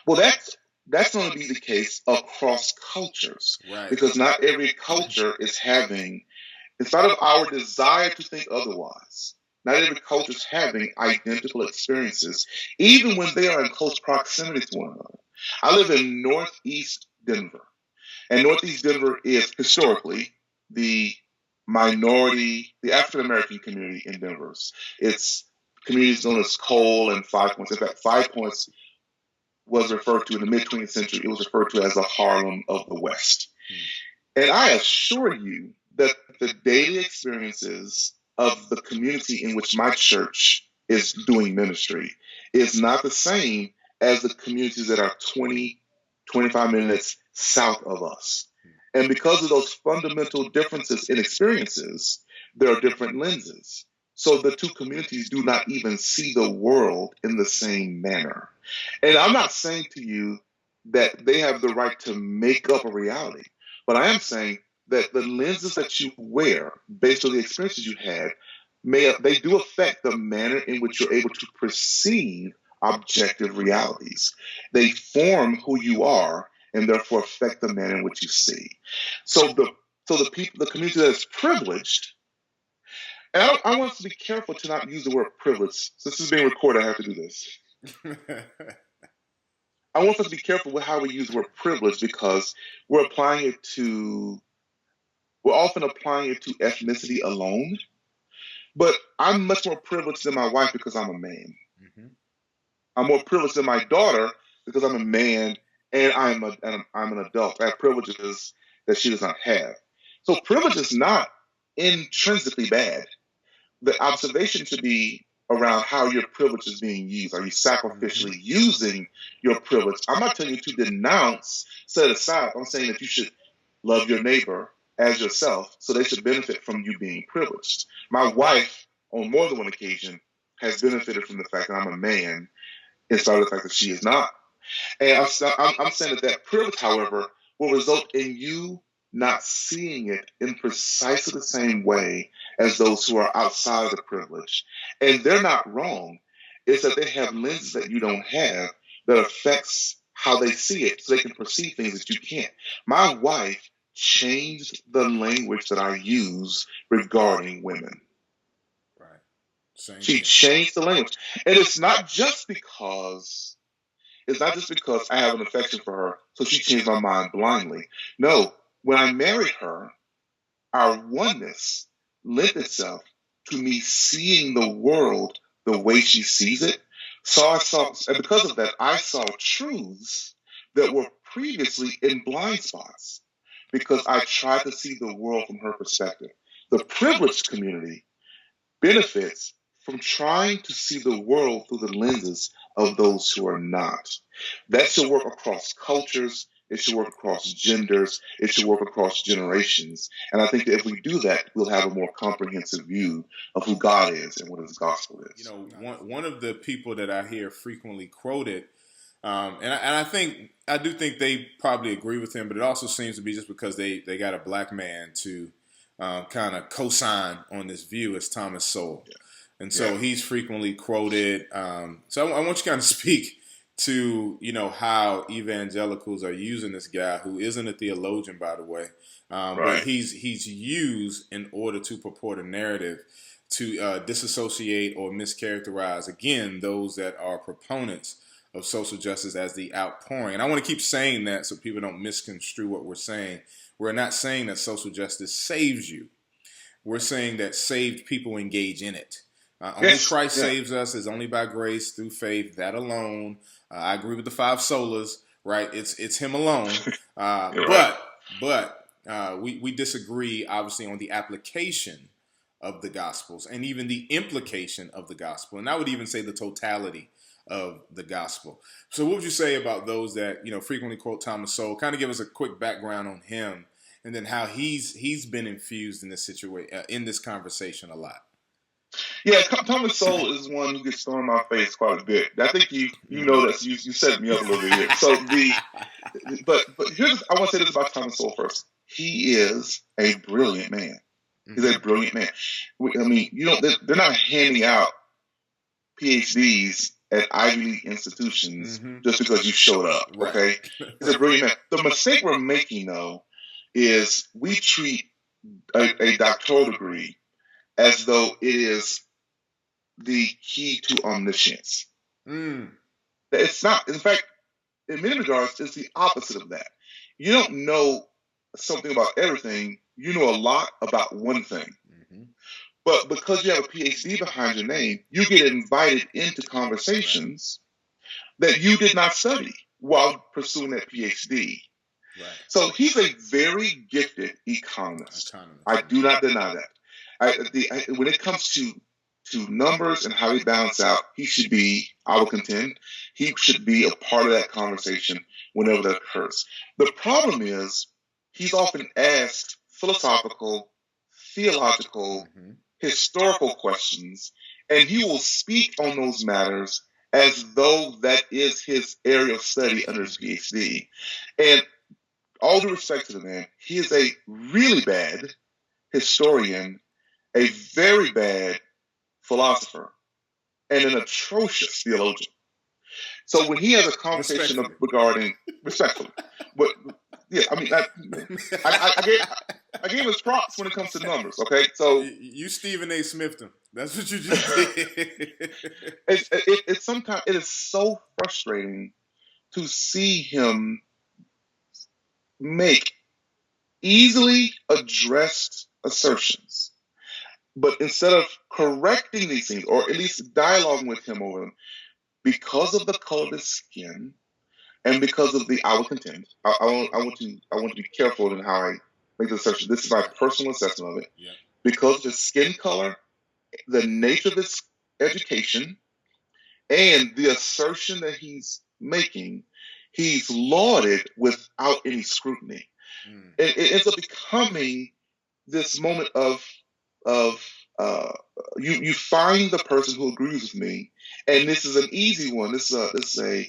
[SPEAKER 2] Well, that's going to be the case across cultures,
[SPEAKER 1] Right.
[SPEAKER 2] because not every culture is having, in spite of our desire to think otherwise, not every culture is having identical experiences, even when they are in close proximity to one another. I live in Northeast Denver, and Northeast Denver is historically the the African American community in Denver. It's communities known as Cole and Five Points. In fact, Five Points was referred to in the mid 20th century, it was referred to as the Harlem of the West. And I assure you that the daily experiences of the community in which my church is doing ministry is not the same as the communities that are 20, 25 minutes south of us. And because of those fundamental differences in experiences, there are different lenses. So the two communities do not even see the world in the same manner. And I'm not saying to you that they have the right to make up a reality, but I am saying that the lenses that you wear, based on the experiences you had, they do affect the manner in which you're able to perceive objective realities. They form who you are and therefore affect the manner in which you see. So the people, the community that is privileged, and I want us to be careful to not use the word privilege. Since this is being recorded, I have to do this. I want us to be careful with how we use the word privilege, because we're applying it to we're often applying it to ethnicity alone. But I'm much more privileged than my wife because I'm a man.
[SPEAKER 1] Mm-hmm.
[SPEAKER 2] I'm more privileged than my daughter because I'm a man and I'm an adult. I have privileges that she does not have. So privilege is not intrinsically bad. The observation should be around how your privilege is being used. Are you sacrificially using your privilege? I'm not telling you to denounce, set aside. I'm saying that you should love your neighbor as yourself, so they should benefit from you being privileged. My wife, on more than one occasion, has benefited from the fact that I'm a man, in spite of the fact that she is not. And I'm saying that that privilege, however, will result in you not seeing it in precisely the same way as those who are outside of the privilege. And they're not wrong. It's that they have lenses that you don't have that affects how they see it, so they can perceive things that you can't. My wife changed the language that I use regarding women.
[SPEAKER 1] Right. Same
[SPEAKER 2] She
[SPEAKER 1] here.
[SPEAKER 2] changed the language. And it's not just because I have an affection for her, so she changed my mind blindly. No, when I married her, our oneness lent itself to me seeing the world the way she sees it. And because of that, I saw truths that were previously in blind spots because I tried to see the world from her perspective. The privileged community benefits from trying to see the world through the lenses of those who are not. That should work across cultures. It should work across genders. It should work across generations. And I think that if we do that, we'll have a more comprehensive view of who God is and what his gospel is.
[SPEAKER 1] You know, one of the people that I hear frequently quoted, I do think they probably agree with him, but it also seems to be just because they got a black man to kind of co-sign on this view, is Thomas Sowell.
[SPEAKER 2] Yeah.
[SPEAKER 1] And so he's frequently quoted. So I want you to kind of speak to, you know, how evangelicals are using this guy, who isn't a theologian, by the way, but he's used in order to purport a narrative to disassociate or mischaracterize, again, those that are proponents of social justice as the outpouring. And I want to keep saying that so people don't misconstrue what we're saying. We're not saying that social justice saves you. We're saying that saved people engage in it. Only Christ saves us is only by grace through faith, that alone. I agree with the 5 solas, right? It's him alone. But we disagree, obviously, on the application of the Gospels and even the implication of the Gospel. And I would even say the totality of the Gospel. So what would you say about those that, you know, frequently quote Thomas Sowell? Kind of give us a quick background on him and then how he's been infused in this situation, in this conversation a lot.
[SPEAKER 2] Yeah, Thomas Sowell is one who gets thrown in my face quite a bit. I think you know that you set me up a little bit here. So but here's, I want to say this about Thomas Sowell first. He is a brilliant man. He's a brilliant man. I mean, they're not handing out PhDs at Ivy League institutions just because you showed up. Okay, he's a brilliant man. The mistake we're making, though, is we treat a doctoral degree as though it is the key to omniscience. It's not. In fact, in many regards, it's the opposite of that. You don't know something about everything. You know a lot about one thing. But because you have a PhD behind your name, you get invited into conversations that you did not study while pursuing that PhD. So he's a very gifted economist. I do not deny that. When it comes to numbers and how they balance out, he should be, I would contend, he should be a part of that conversation whenever that occurs. The problem is he's often asked philosophical, theological, historical questions, and he will speak on those matters as though that is his area of study under his PhD. And all due respect to the man, he is a really bad historian, a very bad philosopher, and an atrocious theologian. So when he has a conversation regarding respectfully, but yeah, I mean, I gave us props when it comes to numbers. Okay, so
[SPEAKER 1] you Stephen A. Smithed him. That's what you just did.
[SPEAKER 2] It's sometimes it is so frustrating to see him make easily addressed assertions, but instead of correcting these things or at least dialoguing with him over them, because of the color of his skin and because of I will contend. I want to be careful in how I make the assertion. This is my personal assessment of it. Yeah. Because of his skin color, the nature of his education, and the assertion that he's making, he's lauded without any scrutiny. It ends up becoming this moment of you find the person who agrees with me, and this is an easy one. This is an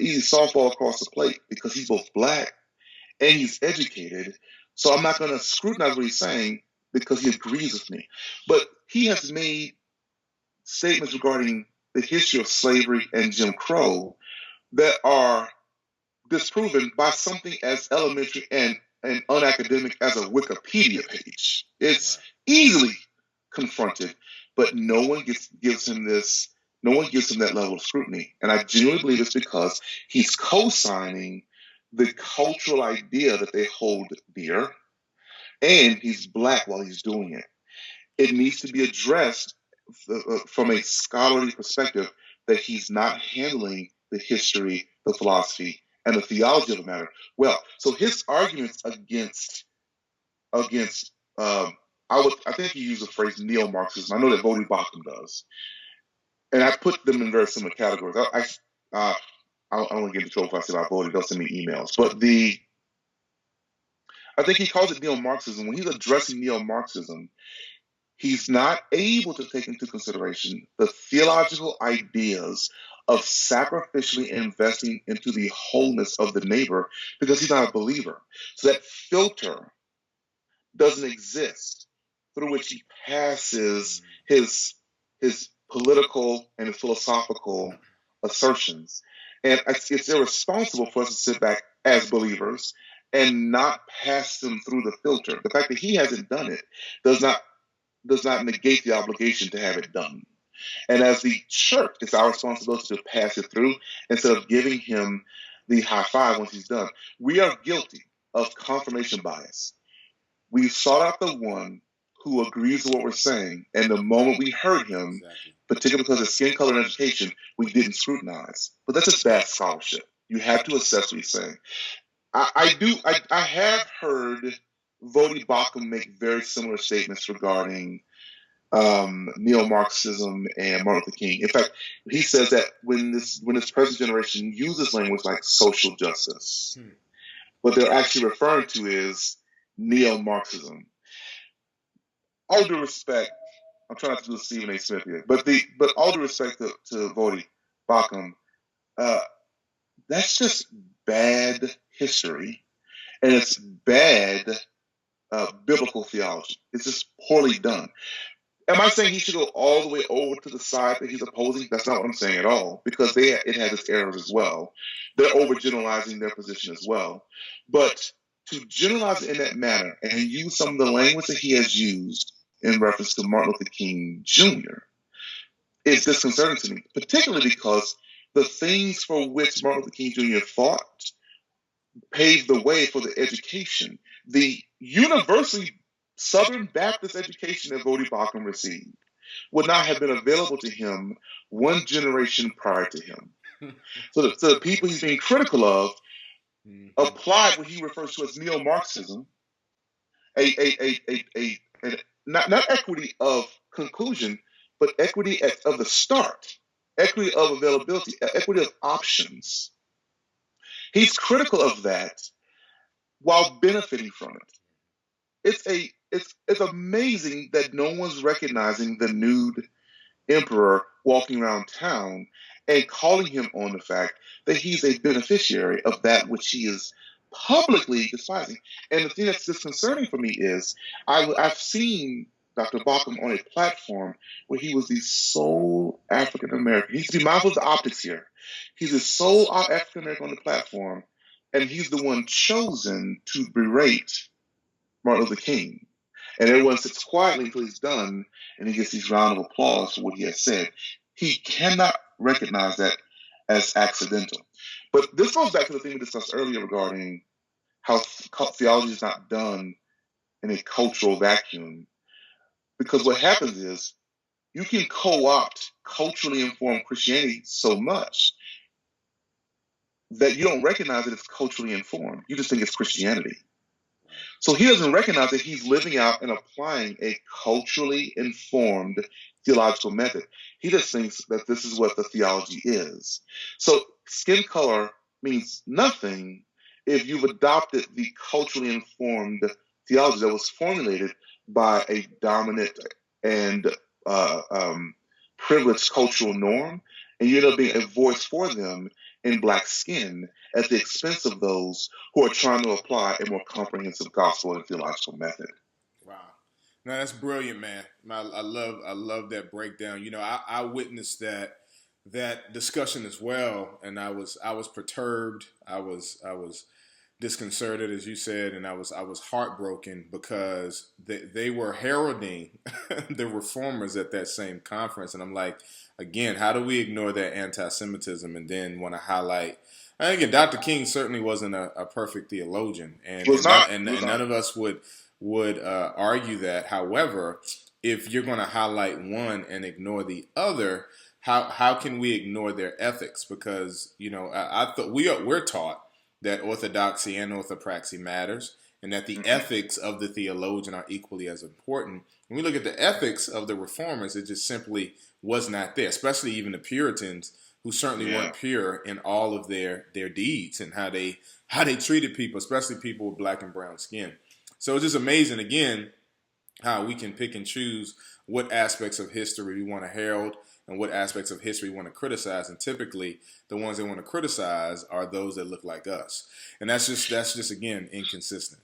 [SPEAKER 2] easy softball across the plate because he's both black and he's educated. So I'm not going to scrutinize what he's saying because he agrees with me. But he has made statements regarding the history of slavery and Jim Crow that are disproven by something as elementary and and unacademic as a Wikipedia page. It's easily confronted, but no one gives him that level of scrutiny. And I genuinely believe it's because he's co-signing the cultural idea that they hold dear, and he's black while he's doing it. It needs to be addressed from a scholarly perspective that he's not handling the history, the philosophy, and the theology of the matter well. So his arguments against I think he used the phrase neo-Marxism. I know that Vodi Bakum does, and I put them in very similar categories. I don't want to get into trouble if I say about Vodi. They'll send me emails, but I think he calls it neo-Marxism. When he's addressing neo-Marxism, he's not able to take into consideration the theological ideas of sacrificially investing into the wholeness of the neighbor because he's not a believer. So that filter doesn't exist through which he passes his political and philosophical assertions. And it's irresponsible for us to sit back as believers and not pass them through the filter. The fact that he hasn't done it does not negate the obligation to have it done. And as the church, it's our responsibility to pass it through instead of giving him the high five once he's done. We are guilty of confirmation bias. We sought out the one who agrees with what we're saying, and the moment we heard him, particularly because of skin color and education, we didn't scrutinize. But that's just bad scholarship. You have to assess what he's saying. I have heard Vodi Bakum make very similar statements regarding neo-Marxism and Martin Luther King. In fact, he says that when this present generation uses language like social justice, what they're actually referring to is neo-Marxism. All due respect, I'm trying not to do Stephen A. Smith here, but all due respect to Vodi Bakum, that's just bad history, and it's bad biblical theology. It's just poorly done. Am I saying he should go all the way over to the side that he's opposing? That's not what I'm saying at all, because it has its errors as well. They're overgeneralizing their position as well. But to generalize it in that manner and use some of the language that he has used in reference to Martin Luther King Jr. is disconcerting to me, particularly because the things for which Martin Luther King Jr. fought paved the way for the education. The universally Southern Baptist education that Vodi Bakum received would not have been available to him one generation prior to him. So the people he's being critical of applied what he refers to as neo-Marxism, not equity of conclusion, but equity of the start, equity of availability, equity of options. He's critical of that while benefiting from it. It's amazing that no one's recognizing the nude emperor walking around town and calling him on the fact that he's a beneficiary of that which he is publicly despising. And the thing that's disconcerting for me is I've seen Dr. Bakum on a platform where he was the sole African American. He needs to be mindful of the optics here. He's the sole African American on the platform, and he's the one chosen to berate Martin Luther King. And everyone sits quietly until he's done, and he gets these round of applause for what he has said. He cannot recognize that as accidental. But this goes back to the thing we discussed earlier regarding how theology is not done in a cultural vacuum. Because what happens is you can co-opt culturally informed Christianity so much that you don't recognize that it's culturally informed. You just think it's Christianity. So he doesn't recognize that he's living out and applying a culturally informed theological method. He just thinks that this is what the theology is. So skin color means nothing if you've adopted the culturally informed theology that was formulated by a dominant and privileged cultural norm, and you end up being a voice for them in black skin at the expense of those who are trying to apply a more comprehensive gospel and theological method.
[SPEAKER 1] Wow. No, that's brilliant, man. I love that breakdown. You know, I witnessed that discussion as well, and I was perturbed. I was disconcerted, as you said, and I was heartbroken because they were heralding the reformers at that same conference, and I'm like, again, how do we ignore that anti-Semitism and then want to highlight? And again, Dr. King certainly wasn't a perfect theologian,
[SPEAKER 2] It was not.
[SPEAKER 1] And none of us would argue that. However, if you're going to highlight one and ignore the other, how can we ignore their ethics? Because I thought we're taught that orthodoxy and orthopraxy matters, and that the ethics of the theologian are equally as important. When we look at the ethics of the reformers, it just simply was not there, especially even the Puritans, who certainly weren't pure in all of their deeds and how they treated people, especially people with black and brown skin. So it's just amazing, again, how we can pick and choose what aspects of history we want to herald and what aspects of history we want to criticize. And typically, the ones they want to criticize are those that look like us. And that's just again, inconsistent.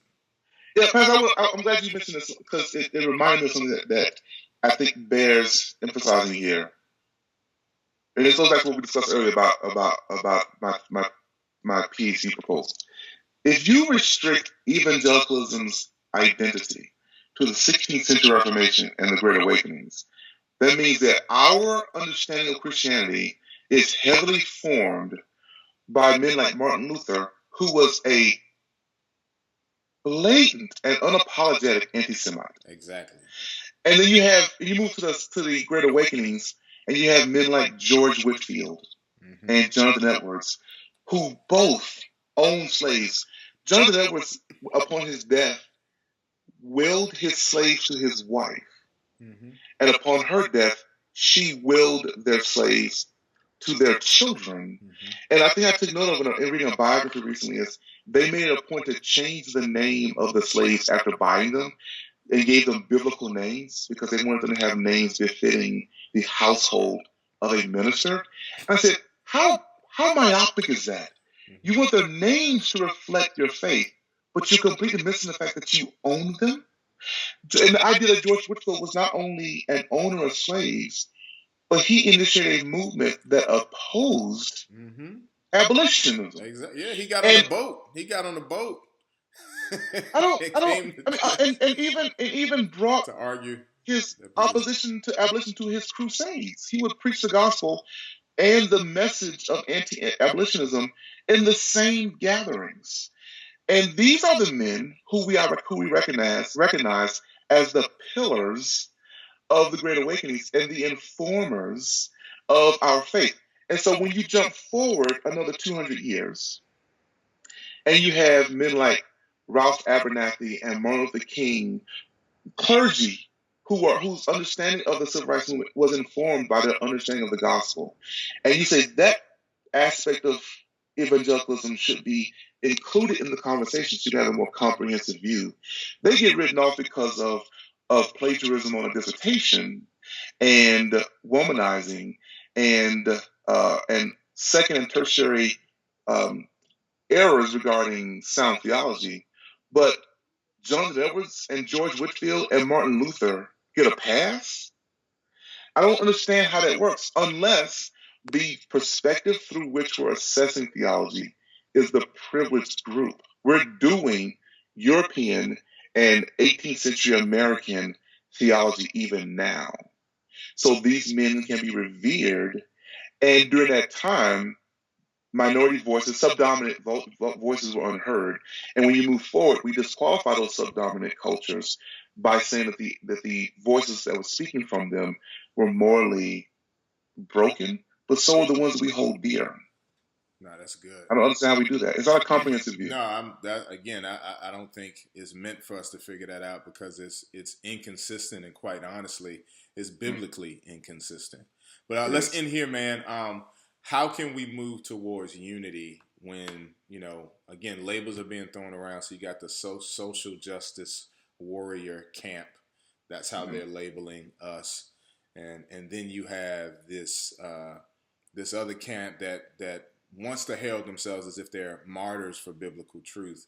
[SPEAKER 2] Yeah, Pastor, I'm glad you mentioned this because it reminded me of something that I think bears emphasizing here. And it goes back to what we discussed earlier about my PhD proposal. If you restrict evangelicalism's identity to the 16th century Reformation and the Great Awakenings, that means that our understanding of Christianity is heavily formed by men like Martin Luther, who was a blatant and unapologetic anti-Semite.
[SPEAKER 1] Exactly.
[SPEAKER 2] And then you move to the Great Awakenings, and you have men like George Whitefield and Jonathan Edwards, who both owned slaves. Jonathan Edwards, upon his death, willed his slaves to his wife. And upon her death, she willed their slaves to their children. And I think I took note of in reading a biography recently is they made it a point to change the name of the slaves after buying them and gave them biblical names because they wanted them to have names befitting the household of a minister. And I said, how myopic is that? You want their names to reflect your faith, but you're completely missing the fact that you own them. And the idea that George Whitefield was not only an owner of slaves, but he initiated a movement that opposed abolitionism.
[SPEAKER 1] Exactly. Yeah, he got on the boat.
[SPEAKER 2] And even brought
[SPEAKER 1] to argue
[SPEAKER 2] his opposition to abolition to his crusades. He would preach the gospel and the message of anti-abolitionism in the same gatherings. And these are the men who we recognize as the pillars of the Great Awakenings and the informers of our faith. And so when you jump forward another 200 years, and you have men like Ralph Abernathy and Martin Luther King, clergy whose understanding of the civil rights movement was informed by their understanding of the gospel, and you say that aspect of evangelicalism should be included in the conversation, should have a more comprehensive view. They get written off because of plagiarism on a dissertation and womanizing and second and tertiary errors regarding sound theology. But Jonathan Edwards and George Whitefield and Martin Luther get a pass? I don't understand how that works unless the perspective through which we're assessing theology is the privileged group. We're doing European and 18th century American theology even now. So these men can be revered. And during that time, minority voices, subdominant voices were unheard. And when you move forward, we disqualify those subdominant cultures by saying that the voices that were speaking from them were morally broken, but so are the ones that we hold dear.
[SPEAKER 1] No, that's good.
[SPEAKER 2] I don't understand how we do that. It's not a comprehensive view.
[SPEAKER 1] No, I don't think it's meant for us to figure that out because it's inconsistent and quite honestly, it's biblically inconsistent. But let's end here, man. How can we move towards unity when, again, labels are being thrown around? So you got the social justice warrior camp. That's how they're labeling us. And then you have this other camp that wants to hail themselves as if they're martyrs for biblical truth,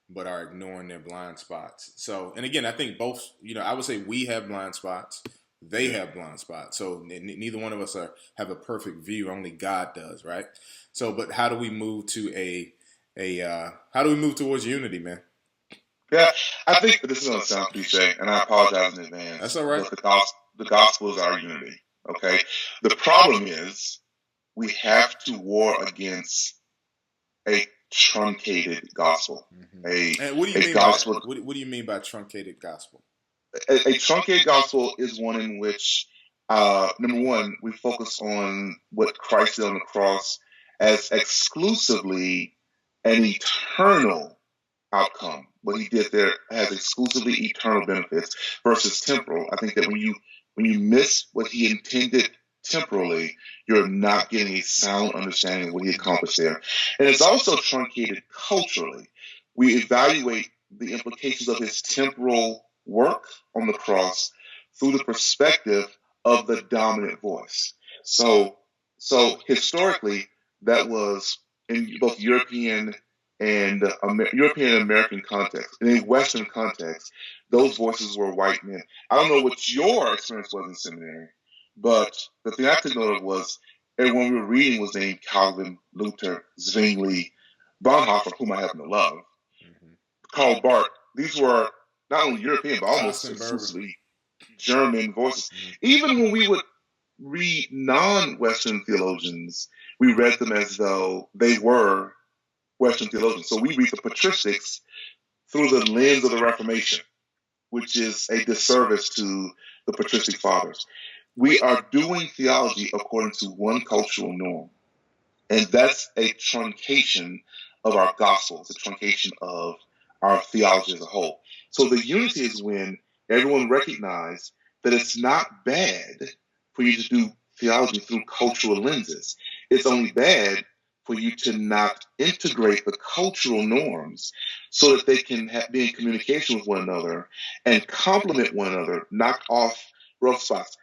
[SPEAKER 1] but are ignoring their blind spots. So, and again, I think both, I would say we have blind spots. They have blind spots. So neither one of us have a perfect view. Only God does, right? So, but how do we move to a how do we move towards unity, man?
[SPEAKER 2] Yeah, I think this is going to sound cliche, and I apologize in advance.
[SPEAKER 1] That's all right.
[SPEAKER 2] But the gospel is our unity. Okay. The problem is we have to war against a truncated gospel.
[SPEAKER 1] Mm-hmm. And what do you mean
[SPEAKER 2] gospel?
[SPEAKER 1] What do you mean by truncated gospel?
[SPEAKER 2] A truncated gospel is one in which, number one, we focus on what Christ did on the cross as exclusively an eternal outcome. What he did there has exclusively eternal benefits versus temporal. I think that when you miss what he intended temporally, you're not getting a sound understanding of what he accomplished there. And it's also truncated culturally. We evaluate the implications of his temporal work on the cross through the perspective of the dominant voice. So historically, that was in both European and European and American context. And in Western context, those voices were white men. I don't know what your experience was in seminary, but the thing I took note of was everyone we were reading was named Calvin, Luther, Zwingli, Bonhoeffer, whom I happen to love, Karl Barth. These were not only European, but almost exclusively German voices. Even when we would read non-Western theologians, we read them as though they were Western theologians. So we read the patristics through the lens of the Reformation, which is a disservice to the patristic fathers. We are doing theology according to one cultural norm, and that's a truncation of our gospel. It's a truncation of our theology as a whole. So the unity is when everyone recognizes that it's not bad for you to do theology through cultural lenses. It's only bad for you to not integrate the cultural norms so that they can be in communication with one another and complement one another, knock off rough spots,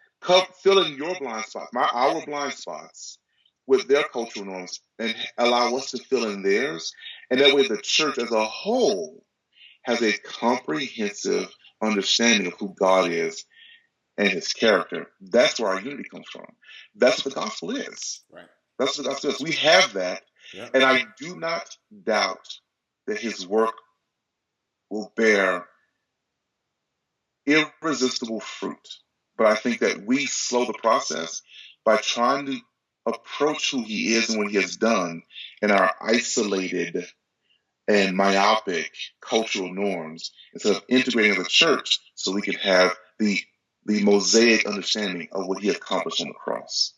[SPEAKER 2] fill in your blind spots, our blind spots with their cultural norms, and allow us to fill in theirs. And that way the church as a whole has a comprehensive understanding of who God is and his character. That's where our unity comes from. That's what the gospel is.
[SPEAKER 1] Right.
[SPEAKER 2] That's what the gospel is. We have that.
[SPEAKER 1] Yep.
[SPEAKER 2] And I do not doubt that his work will bear irresistible fruit. But I think that we slow the process by trying to approach who he is and what he has done in our isolated and myopic cultural norms instead of integrating as a church so we can have the mosaic understanding of what he accomplished on the cross.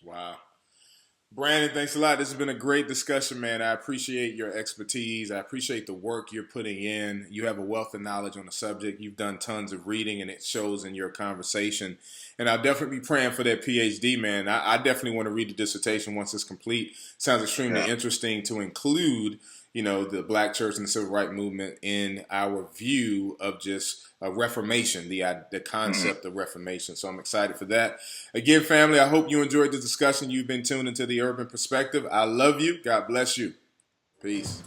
[SPEAKER 1] Wow. Brandon, thanks a lot. This has been a great discussion, man. I appreciate your expertise. I appreciate the work you're putting in. You have a wealth of knowledge on the subject. You've done tons of reading, and it shows in your conversation. And I'll definitely be praying for that PhD, man. I definitely want to read the dissertation once it's complete. Sounds extremely interesting to include, the Black church and the civil rights movement in our view of just Reformation, the concept of Reformation. So I'm excited for that. Again, family, I hope you enjoyed the discussion. You've been tuned into The Urban Perspective. I love you. God bless you. Peace.